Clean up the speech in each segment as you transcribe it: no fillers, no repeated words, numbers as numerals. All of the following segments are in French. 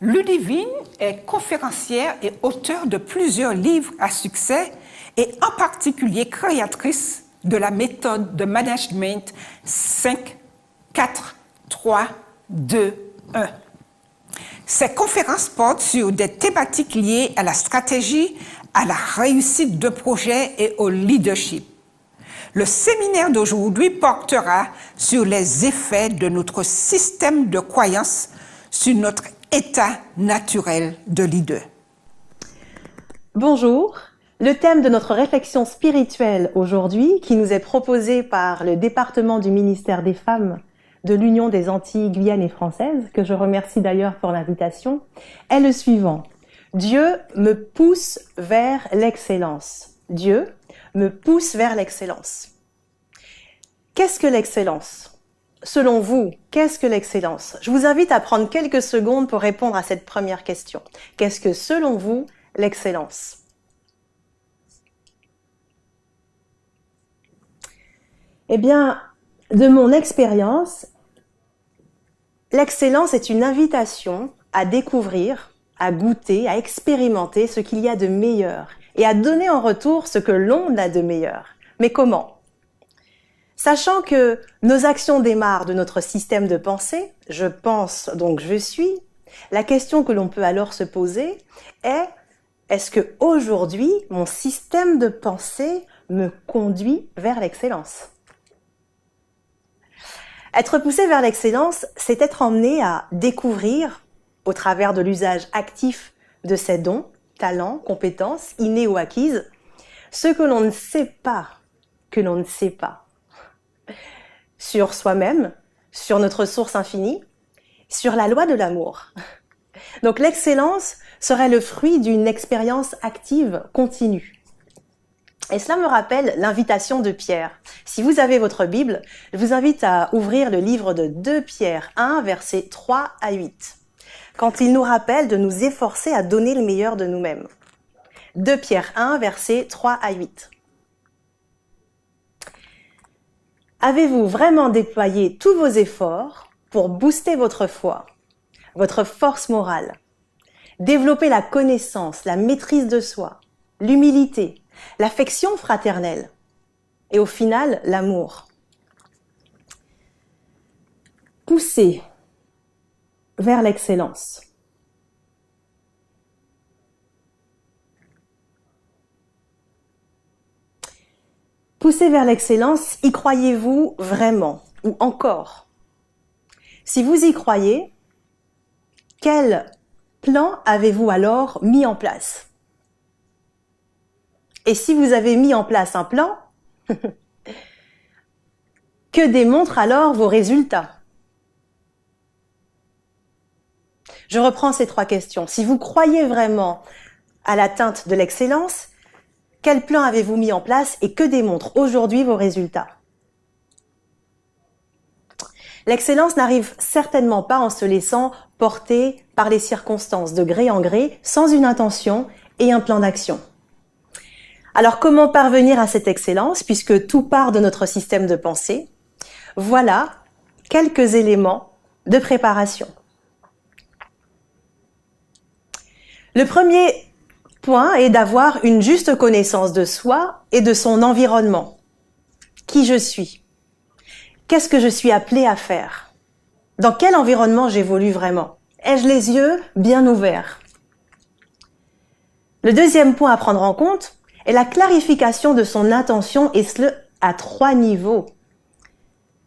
Ludivine est conférencière et auteure de plusieurs livres à succès et en particulier créatrice de la méthode de management 5, 4, 3, 2, 1. Ces conférences portent sur des thématiques liées à la stratégie, à la réussite de projets et au leadership. Le séminaire d'aujourd'hui portera sur les effets de notre système de croyances sur notre état naturel de leader. Bonjour, le thème de notre réflexion spirituelle aujourd'hui, qui nous est proposé par le département du ministère des Femmes de l'Union des Antilles, Guyane et Françaises, que je remercie d'ailleurs pour l'invitation, est le suivant. Dieu me pousse vers l'excellence. Dieu me pousse vers l'excellence. Qu'est-ce que l'excellence? Selon vous, qu'est-ce que l'excellence? Je vous invite à prendre quelques secondes pour répondre à cette première question. Qu'est-ce que, selon vous, l'excellence? Eh bien, de mon expérience, l'excellence est une invitation à découvrir, à goûter, à expérimenter ce qu'il y a de meilleur et à donner en retour ce que l'on a de meilleur. Mais comment? Sachant que nos actions démarrent de notre système de pensée, je pense donc je suis, la question que l'on peut alors se poser est: est-ce que aujourd'hui mon système de pensée me conduit vers l'excellence? Être poussé vers l'excellence, c'est être emmené à découvrir, au travers de l'usage actif de ses dons, talents, compétences, innées ou acquises, ce que l'on ne sait pas, sur soi-même, sur notre source infinie, sur la loi de l'amour. Donc l'excellence serait le fruit d'une expérience active continue. Et cela me rappelle l'invitation de Pierre. Si vous avez votre Bible, je vous invite à ouvrir le livre de 2 Pierre 1, versets 3 à 8, quand il nous rappelle de nous efforcer à donner le meilleur de nous-mêmes. 2 Pierre 1, versets 3 à 8. Avez-vous vraiment déployé tous vos efforts pour booster votre foi, votre force morale, développer la connaissance, la maîtrise de soi, l'humilité, l'affection fraternelle et au final, l'amour? Pousser vers l'excellence. Pousser vers l'excellence, y croyez-vous vraiment ou encore? Si vous y croyez, quel plan avez-vous alors mis en place? Et si vous avez mis en place un plan, que démontrent alors vos résultats? Je reprends ces 3 questions. Si vous croyez vraiment à l'atteinte de l'excellence, quel plan avez-vous mis en place et que démontrent aujourd'hui vos résultats? L'excellence n'arrive certainement pas en se laissant porter par les circonstances de gré en gré, sans une intention et un plan d'action. Alors comment parvenir à cette excellence, puisque tout part de notre système de pensée? Voilà quelques éléments de préparation. Le premier point est d'avoir une juste connaissance de soi et de son environnement. Qui je suis? Qu'est-ce que je suis appelé à faire? Dans quel environnement j'évolue vraiment? Ai-je les yeux bien ouverts? Le deuxième point à prendre en compte est la clarification de son intention, et cela à 3 niveaux.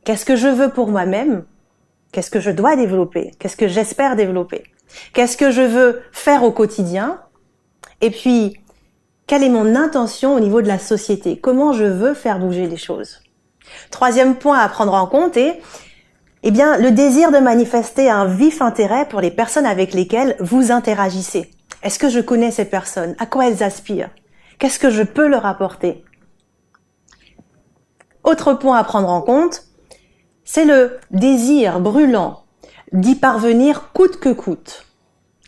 Qu'est-ce que je veux pour moi-même? Qu'est-ce que je dois développer? Qu'est-ce que j'espère développer? Qu'est-ce que je veux faire au quotidien? Et puis, quelle est mon intention au niveau de la société? Comment je veux faire bouger les choses? Troisième point à prendre en compte est le désir de manifester un vif intérêt pour les personnes avec lesquelles vous interagissez. Est-ce que je connais ces personnes? À quoi elles aspirent? Qu'est-ce que je peux leur apporter? Autre point à prendre en compte, c'est le désir brûlant d'y parvenir coûte que coûte.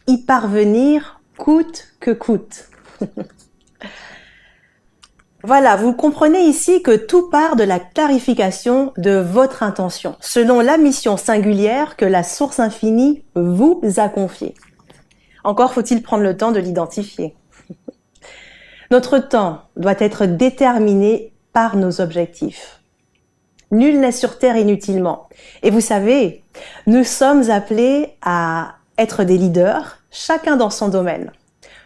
Y parvenir coûte que coûte. Voilà, vous comprenez ici que tout part de la clarification de votre intention, selon la mission singulière que la source infinie vous a confiée. Encore faut-il prendre le temps de l'identifier. Notre temps doit être déterminé par nos objectifs. Nul n'est sur terre inutilement. Et vous savez, nous sommes appelés à être des leaders, chacun dans son domaine.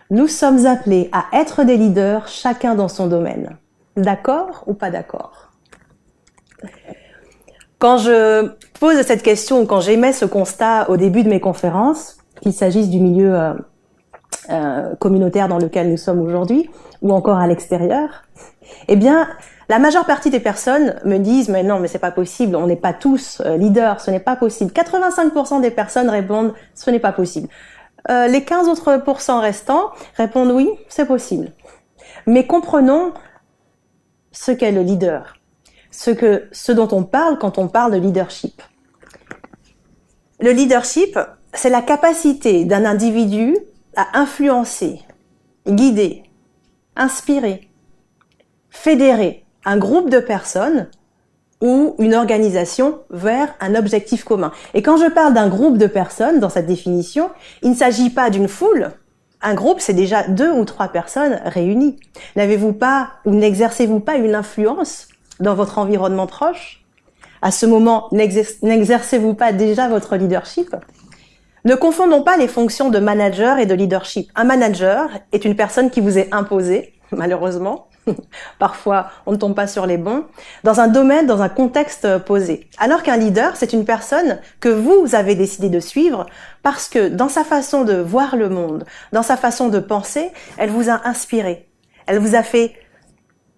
Nous sommes appelés à être des leaders, chacun dans son domaine. D'accord ou pas d'accord? Quand je pose cette question ou quand j'émets ce constat au début de mes conférences, qu'il s'agisse du milieu communautaire dans lequel nous sommes aujourd'hui ou encore à l'extérieur, eh bien, la majeure partie des personnes me disent « mais non, mais c'est pas possible, on n'est pas tous leaders, ce n'est pas possible ». 85% des personnes répondent « ce n'est pas possible ». Les 15 autres pourcents restants répondent « oui, c'est possible ». Mais comprenons ce qu'est le leader, ce dont on parle quand on parle de leadership. Le leadership, c'est la capacité d'un individu à influencer, guider, inspirer, fédérer un groupe de personnes ou une organisation vers un objectif commun. Et quand je parle d'un groupe de personnes, dans cette définition, il ne s'agit pas d'une foule. Un groupe, c'est déjà 2 ou 3 personnes réunies. N'avez-vous pas ou n'exercez-vous pas une influence dans votre environnement proche? À ce moment, n'exercez-vous pas déjà votre leadership? Ne confondons pas les fonctions de manager et de leadership. Un manager est une personne qui vous est imposée, malheureusement. Parfois, on ne tombe pas sur les bons, dans un domaine, dans un contexte posé. Alors qu'un leader, c'est une personne que vous avez décidé de suivre parce que dans sa façon de voir le monde, dans sa façon de penser, elle vous a inspiré. Elle vous a fait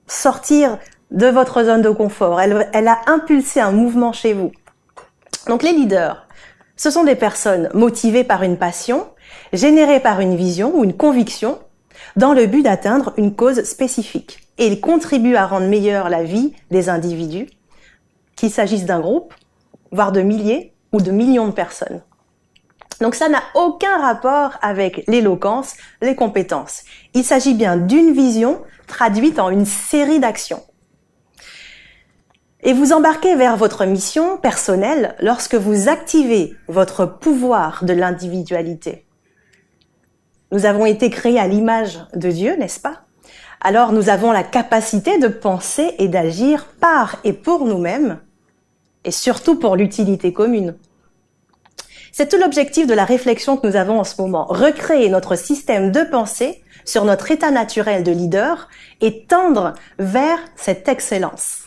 sortir de votre zone de confort. Elle a impulsé un mouvement chez vous. Donc les leaders, ce sont des personnes motivées par une passion, générées par une vision ou une conviction, dans le but d'atteindre une cause spécifique. Et ils contribuent à rendre meilleure la vie des individus, qu'il s'agisse d'un groupe, voire de milliers ou de millions de personnes. Donc ça n'a aucun rapport avec l'éloquence, les compétences. Il s'agit bien d'une vision traduite en une série d'actions. Et vous embarquez vers votre mission personnelle lorsque vous activez votre pouvoir de l'individualité. Nous avons été créés à l'image de Dieu, n'est-ce pas? Alors nous avons la capacité de penser et d'agir par et pour nous-mêmes, et surtout pour l'utilité commune. C'est tout l'objectif de la réflexion que nous avons en ce moment. Recréer notre système de pensée sur notre état naturel de leader et tendre vers cette excellence.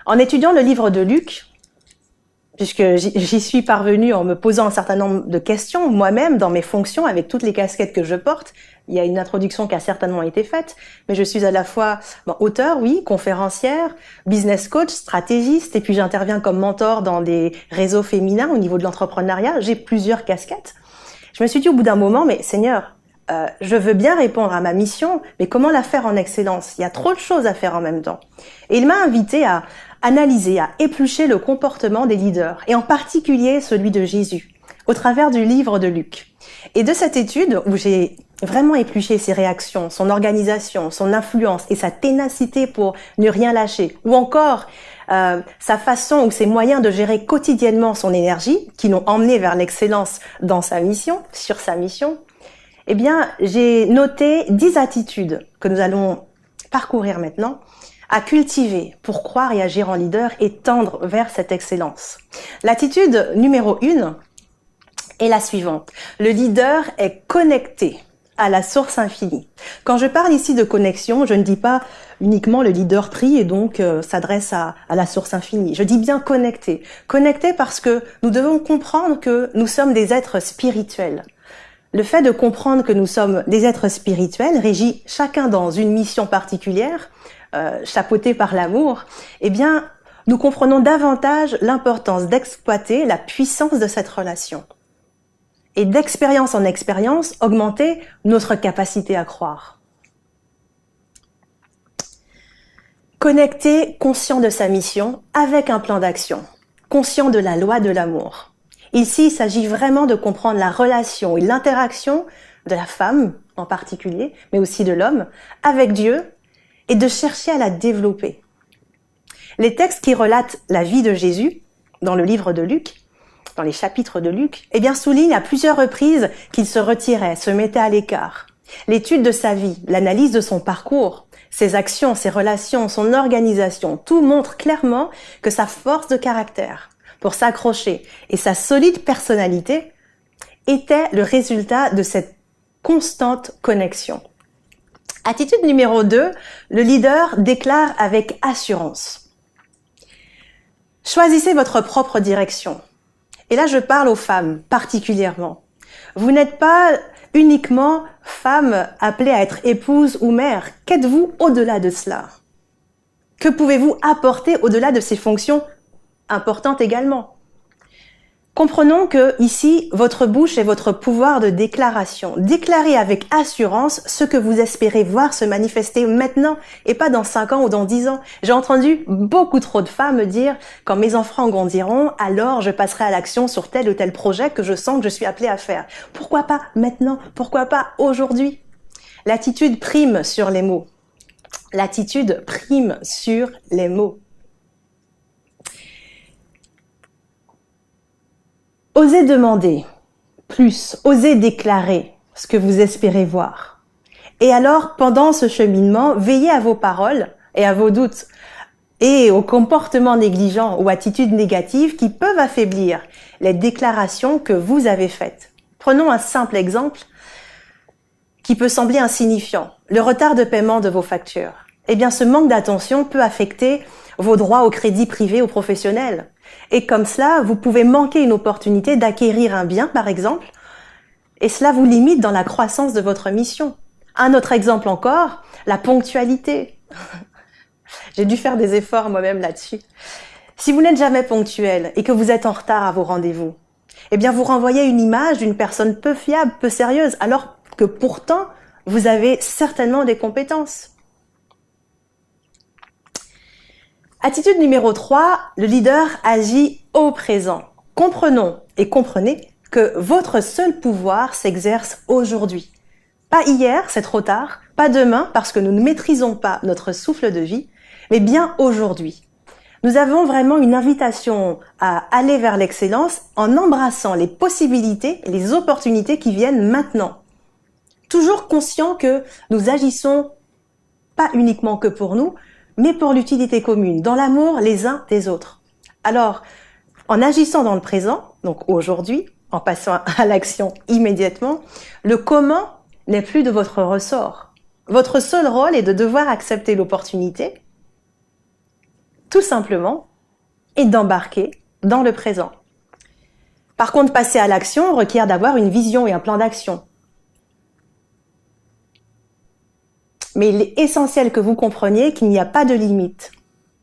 En étudiant le livre de Luc, puisque j'y suis parvenue en me posant un certain nombre de questions, moi-même, dans mes fonctions, avec toutes les casquettes que je porte. Il y a une introduction qui a certainement été faite, mais je suis à la fois auteure, oui, conférencière, business coach, stratégiste, et puis j'interviens comme mentor dans des réseaux féminins au niveau de l'entrepreneuriat. J'ai plusieurs casquettes. Je me suis dit au bout d'un moment, mais Seigneur, je veux bien répondre à ma mission, mais comment la faire en excellence? Il y a trop de choses à faire en même temps. Et il m'a invité à analyser, à éplucher le comportement des leaders, et en particulier celui de Jésus, au travers du livre de Luc. Et de cette étude, où j'ai vraiment épluché ses réactions, son organisation, son influence et sa ténacité pour ne rien lâcher, ou encore sa façon ou ses moyens de gérer quotidiennement son énergie, qui l'ont emmené vers l'excellence dans sa mission, sur sa mission, eh bien, j'ai noté 10 attitudes que nous allons parcourir maintenant, à cultiver pour croire et agir en leader et tendre vers cette excellence. L'attitude numéro 1 est la suivante. Le leader est connecté à la source infinie. Quand je parle ici de connexion, je ne dis pas uniquement le leader prie et donc s'adresse à la source infinie. Je dis bien connecté. Connecté parce que nous devons comprendre que nous sommes des êtres spirituels. Le fait de comprendre que nous sommes des êtres spirituels, régis chacun dans une mission particulière, chapeautés par l'amour, eh bien, nous comprenons davantage l'importance d'exploiter la puissance de cette relation. Et d'expérience en expérience, augmenter notre capacité à croire. Connecté, conscient de sa mission, avec un plan d'action, conscient de la loi de l'amour. Ici, il s'agit vraiment de comprendre la relation et l'interaction de la femme en particulier, mais aussi de l'homme, avec Dieu, et de chercher à la développer. Les textes qui relatent la vie de Jésus, dans le livre de Luc, dans les chapitres de Luc, eh bien, souligne à plusieurs reprises qu'il se retirait, se mettait à l'écart. L'étude de sa vie, l'analyse de son parcours, ses actions, ses relations, son organisation, tout montre clairement que sa force de caractère pour s'accrocher et sa solide personnalité était le résultat de cette constante connexion. Attitude numéro 2, le leader déclare avec assurance. Choisissez votre propre direction. Et là, je parle aux femmes particulièrement. Vous n'êtes pas uniquement femme appelée à être épouse ou mère. Qu'êtes-vous au-delà de cela? Que pouvez-vous apporter au-delà de ces fonctions importantes également? Comprenons que ici, votre bouche est votre pouvoir de déclaration. Déclarez avec assurance ce que vous espérez voir se manifester maintenant et pas dans 5 ans ou dans 10 ans. J'ai entendu beaucoup trop de femmes me dire « Quand mes enfants grandiront, alors je passerai à l'action sur tel ou tel projet que je sens que je suis appelée à faire. » Pourquoi pas maintenant? Pourquoi pas aujourd'hui? L'attitude prime sur les mots. L'attitude prime sur les mots. Osez demander plus, osez déclarer ce que vous espérez voir. Et alors, pendant ce cheminement, veillez à vos paroles et à vos doutes et aux comportements négligents ou attitudes négatives qui peuvent affaiblir les déclarations que vous avez faites. Prenons un simple exemple qui peut sembler insignifiant, le retard de paiement de vos factures. Eh bien, ce manque d'attention peut affecter vos droits au crédit privé ou professionnel. Et comme cela, vous pouvez manquer une opportunité d'acquérir un bien, par exemple, et cela vous limite dans la croissance de votre mission. Un autre exemple encore, la ponctualité. J'ai dû faire des efforts moi-même là-dessus. Si vous n'êtes jamais ponctuel et que vous êtes en retard à vos rendez-vous, eh bien, vous renvoyez une image d'une personne peu fiable, peu sérieuse, alors que pourtant, vous avez certainement des compétences. Attitude numéro 3, le leader agit au présent. Comprenons et comprenez que votre seul pouvoir s'exerce aujourd'hui. Pas hier, c'est trop tard, pas demain parce que nous ne maîtrisons pas notre souffle de vie, mais bien aujourd'hui. Nous avons vraiment une invitation à aller vers l'excellence en embrassant les possibilités et les opportunités qui viennent maintenant. Toujours conscient que nous agissons pas uniquement que pour nous, mais pour l'utilité commune, dans l'amour les uns des autres. Alors, en agissant dans le présent, donc aujourd'hui, en passant à l'action immédiatement, le comment n'est plus de votre ressort. Votre seul rôle est de devoir accepter l'opportunité, tout simplement, et d'embarquer dans le présent. Par contre, passer à l'action requiert d'avoir une vision et un plan d'action. Mais il est essentiel que vous compreniez qu'il n'y a pas de limite,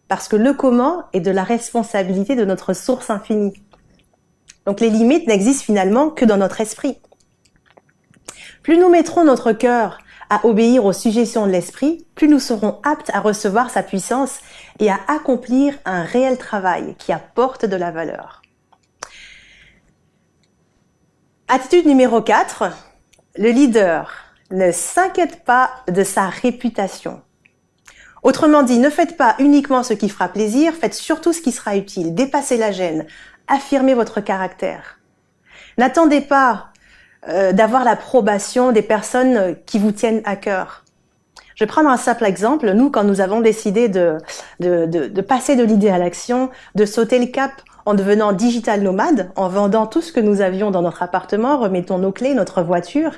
parce que le comment est de la responsabilité de notre source infinie. Donc les limites n'existent finalement que dans notre esprit. Plus nous mettrons notre cœur à obéir aux suggestions de l'esprit, plus nous serons aptes à recevoir sa puissance et à accomplir un réel travail qui apporte de la valeur. Attitude numéro 4, le leader ne s'inquiète pas de sa réputation. Autrement dit, ne faites pas uniquement ce qui fera plaisir, faites surtout ce qui sera utile. Dépassez la gêne, affirmez votre caractère. N'attendez pas d'avoir l'approbation des personnes qui vous tiennent à cœur. Je vais prendre un simple exemple. Nous, quand nous avons décidé de passer de l'idée à l'action, de sauter le cap en devenant digital nomade, en vendant tout ce que nous avions dans notre appartement, remettons nos clés, notre voiture,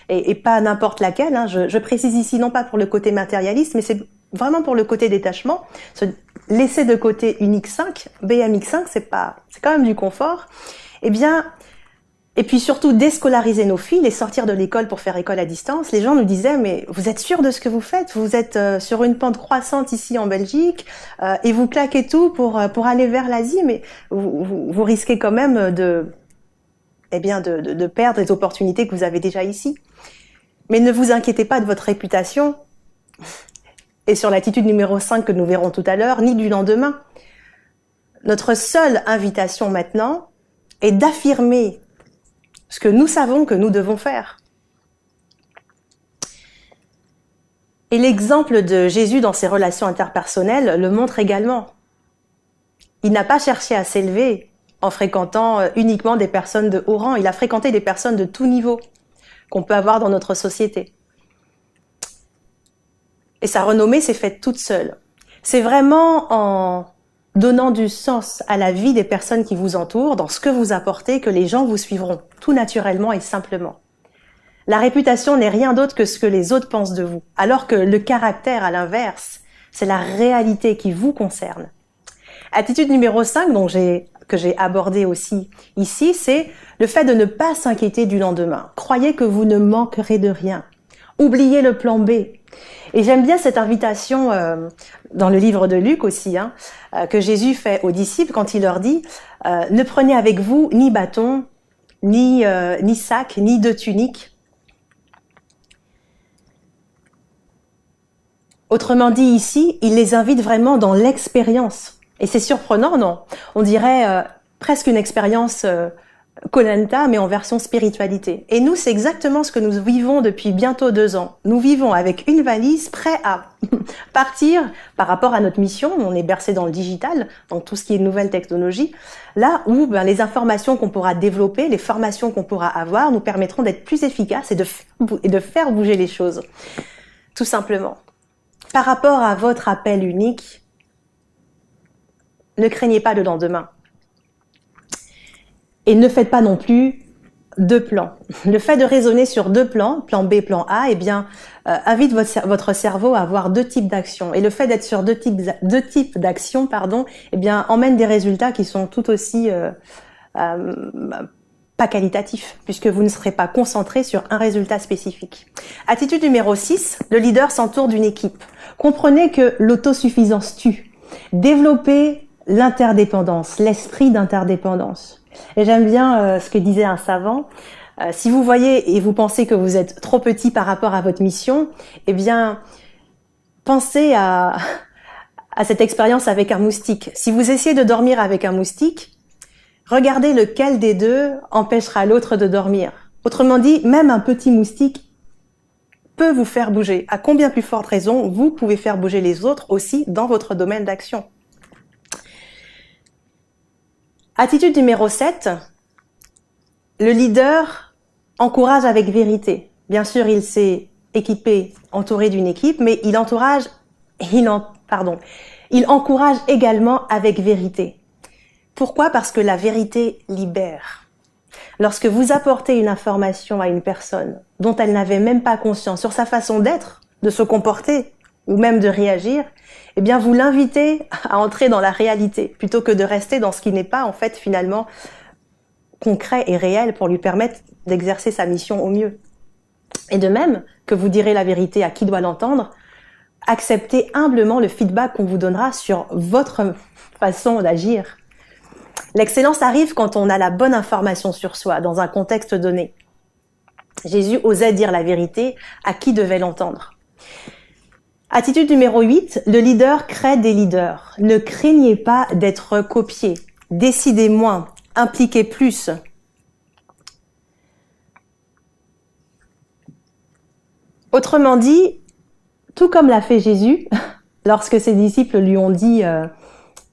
et pas n'importe laquelle. Hein. Je précise ici non pas pour le côté matérialiste, mais c'est vraiment pour le côté détachement. Se laisser de côté une X5, BM-X5, c'est quand même du confort. Eh bien, et puis surtout déscolariser nos filles, les sortir de l'école pour faire école à distance. Les gens nous disaient, mais vous êtes sûr de ce que vous faites? Vous êtes sur une pente croissante ici en Belgique et vous claquez tout pour aller vers l'Asie, mais vous risquez quand même de perdre les opportunités que vous avez déjà ici. Mais ne vous inquiétez pas de votre réputation et sur l'attitude numéro 5 que nous verrons tout à l'heure, ni du lendemain. Notre seule invitation maintenant est d'affirmer ce que nous savons que nous devons faire. Et l'exemple de Jésus dans ses relations interpersonnelles le montre également. Il n'a pas cherché à s'élever en fréquentant uniquement des personnes de haut rang. Il a fréquenté des personnes de tout niveau qu'on peut avoir dans notre société. Et sa renommée s'est faite toute seule. C'est vraiment en donnant du sens à la vie des personnes qui vous entourent, dans ce que vous apportez, que les gens vous suivront, tout naturellement et simplement. La réputation n'est rien d'autre que ce que les autres pensent de vous, alors que le caractère, à l'inverse, c'est la réalité qui vous concerne. Attitude numéro 5, que j'ai abordée aussi ici, c'est le fait de ne pas s'inquiéter du lendemain. Croyez que vous ne manquerez de rien. Oubliez le plan B. Et j'aime bien cette invitation dans le livre de Luc aussi, que Jésus fait aux disciples quand il leur dit « Ne prenez avec vous ni bâton, ni sac, ni de tunique. » Autrement dit ici, il les invite vraiment dans l'expérience. Et c'est surprenant, non? On dirait presque une expérience Koh-Lanta, mais en version spiritualité. Et nous, c'est exactement ce que nous vivons depuis bientôt 2 ans. Nous vivons avec une valise, prêts à partir par rapport à notre mission. On est bercé dans le digital, dans tout ce qui est nouvelle technologie. Là où les informations qu'on pourra développer, les formations qu'on pourra avoir, nous permettront d'être plus efficaces et de faire bouger les choses. Tout simplement. Par rapport à votre appel unique, ne craignez pas le lendemain. Et ne faites pas non plus 2 plans. Le fait de raisonner sur 2 plans, plan B, plan A, invite votre cerveau à avoir 2 types d'actions. Et le fait d'être sur 2 types d'actions, emmène des résultats qui sont tout aussi pas qualitatifs, puisque vous ne serez pas concentré sur un résultat spécifique. Attitude numéro 6, le leader s'entoure d'une équipe. Comprenez que l'autosuffisance tue. Développez l'interdépendance, l'esprit d'interdépendance. Et j'aime bien ce que disait un savant. Si vous voyez et vous pensez que vous êtes trop petit par rapport à votre mission, pensez à cette expérience avec un moustique. Si vous essayez de dormir avec un moustique, regardez lequel des 2 empêchera l'autre de dormir. Autrement dit, même un petit moustique peut vous faire bouger. À combien plus forte raison, vous pouvez faire bouger les autres aussi dans votre domaine d'action. Attitude numéro 7, le leader encourage avec vérité. Bien sûr, il s'est entouré d'une équipe, mais il encourage également avec vérité. Pourquoi? Parce que la vérité libère. Lorsque vous apportez une information à une personne dont elle n'avait même pas conscience sur sa façon d'être, de se comporter ou même de réagir, vous l'invitez à entrer dans la réalité plutôt que de rester dans ce qui n'est pas en fait finalement concret et réel pour lui permettre d'exercer sa mission au mieux. Et de même que vous direz la vérité à qui doit l'entendre, acceptez humblement le feedback qu'on vous donnera sur votre façon d'agir. L'excellence arrive quand on a la bonne information sur soi, dans un contexte donné. Jésus osait dire la vérité à qui devait l'entendre. Attitude numéro 8, le leader crée des leaders. Ne craignez pas d'être copié. Décidez moins, impliquez plus. Autrement dit, tout comme l'a fait Jésus, lorsque ses disciples lui ont dit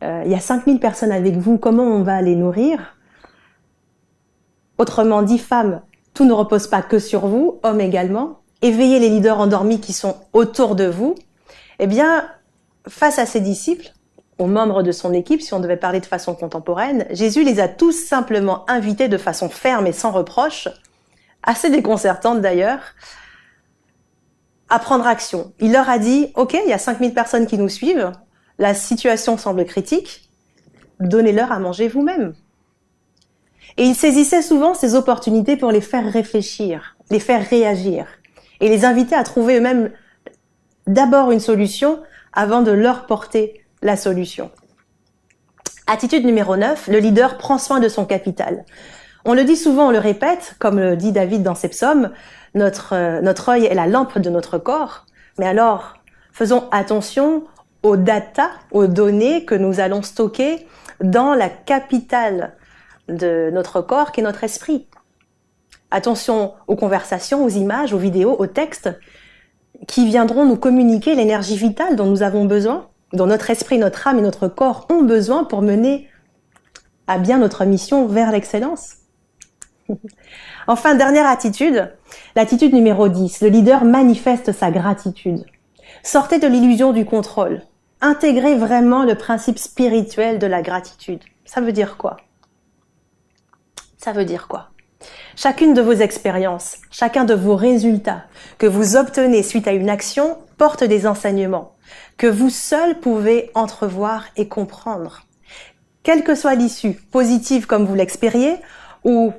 il y a 5000 personnes avec vous, comment on va les nourrir? Autrement dit, femmes, tout ne repose pas que sur vous, hommes également. Éveillez les leaders endormis qui sont autour de vous. Face à ses disciples, aux membres de son équipe, si on devait parler de façon contemporaine, Jésus les a tous simplement invités de façon ferme et sans reproche, assez déconcertante d'ailleurs, à prendre action. Il leur a dit, ok, il y a 5000 personnes qui nous suivent, la situation semble critique, donnez-leur à manger vous-même. Et il saisissait souvent ces opportunités pour les faire réfléchir, les faire réagir, et les inviter à trouver eux-mêmes d'abord une solution avant de leur porter la solution. Attitude numéro 9, le leader prend soin de son capital. On le dit souvent, on le répète, comme le dit David dans ses psaumes, notre œil est la lampe de notre corps. Mais alors, faisons attention aux data, aux données que nous allons stocker dans la capitale de notre corps, qui est notre esprit. Attention aux conversations, aux images, aux vidéos, aux textes qui viendront nous communiquer l'énergie vitale dont nous avons besoin, dont notre esprit, notre âme et notre corps ont besoin pour mener à bien notre mission vers l'excellence. Enfin, dernière attitude, l'attitude numéro 10. Le leader manifeste sa gratitude. Sortez de l'illusion du contrôle. Intégrez vraiment le principe spirituel de la gratitude. Ça veut dire quoi? Ça veut dire quoi? Chacune de vos expériences, chacun de vos résultats que vous obtenez suite à une action porte des enseignements que vous seuls pouvez entrevoir et comprendre. Quelle que soit l'issue, positive comme vous l'expériez ou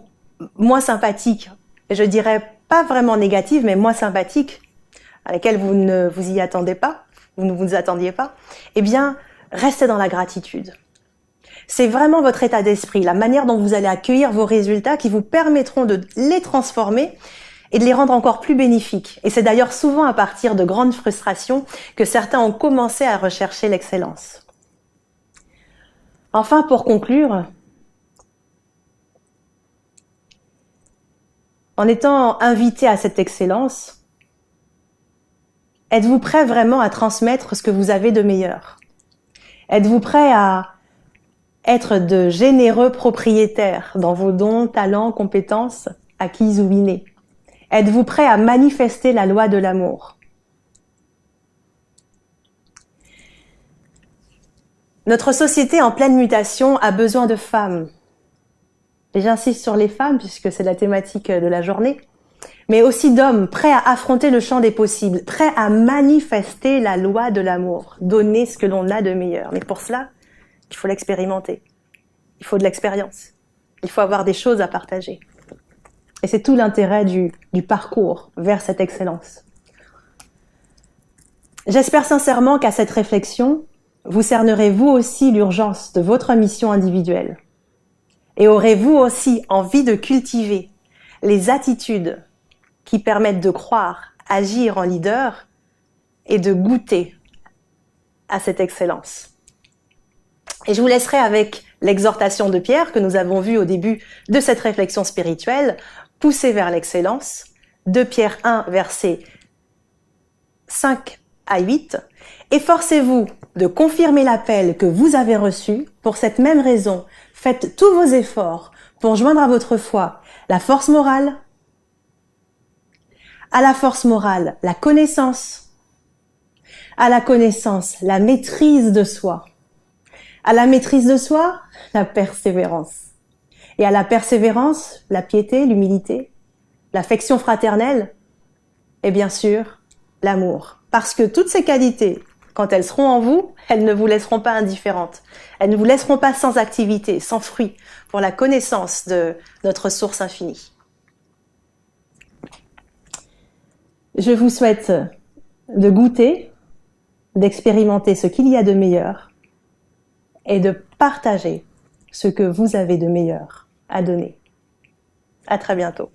moins sympathique, je dirais pas vraiment négative, mais moins sympathique, à laquelle vous ne vous y attendez pas, vous ne vous attendiez pas, eh bien, restez dans la gratitude. C'est vraiment votre état d'esprit, la manière dont vous allez accueillir vos résultats qui vous permettront de les transformer et de les rendre encore plus bénéfiques. Et c'est d'ailleurs souvent à partir de grandes frustrations que certains ont commencé à rechercher l'excellence. Enfin, pour conclure, en étant invité à cette excellence, êtes-vous prêt vraiment à transmettre ce que vous avez de meilleur? Êtes-vous prêt à être de généreux propriétaires dans vos dons, talents, compétences acquises ou innées? Êtes-vous prêt à manifester la loi de l'amour? Notre société en pleine mutation a besoin de femmes. Et j'insiste sur les femmes puisque c'est la thématique de la journée, mais aussi d'hommes prêts à affronter le champ des possibles, prêts à manifester la loi de l'amour, donner ce que l'on a de meilleur. Mais pour cela, il faut l'expérimenter. Il faut de l'expérience. Il faut avoir des choses à partager. Et c'est tout l'intérêt du parcours vers cette excellence. J'espère sincèrement qu'à cette réflexion, vous cernerez vous aussi l'urgence de votre mission individuelle. Et aurez vous aussi envie de cultiver les attitudes qui permettent de croire, agir en leader et de goûter à cette excellence. Et je vous laisserai avec l'exhortation de Pierre que nous avons vue au début de cette réflexion spirituelle, pousser vers l'excellence, 2 Pierre 1, versets 5 à 8. Efforcez-vous de confirmer l'appel que vous avez reçu. Pour cette même raison, faites tous vos efforts pour joindre à votre foi la force morale, à la force morale, la connaissance, à la connaissance, la maîtrise de soi, à la maîtrise de soi, la persévérance, et à la persévérance, la piété, l'humilité, l'affection fraternelle, et bien sûr, l'amour. Parce que toutes ces qualités, quand elles seront en vous, elles ne vous laisseront pas indifférentes. Elles ne vous laisseront pas sans activité, sans fruit, pour la connaissance de notre source infinie. Je vous souhaite de goûter, d'expérimenter ce qu'il y a de meilleur et de partager ce que vous avez de meilleur à donner. À très bientôt.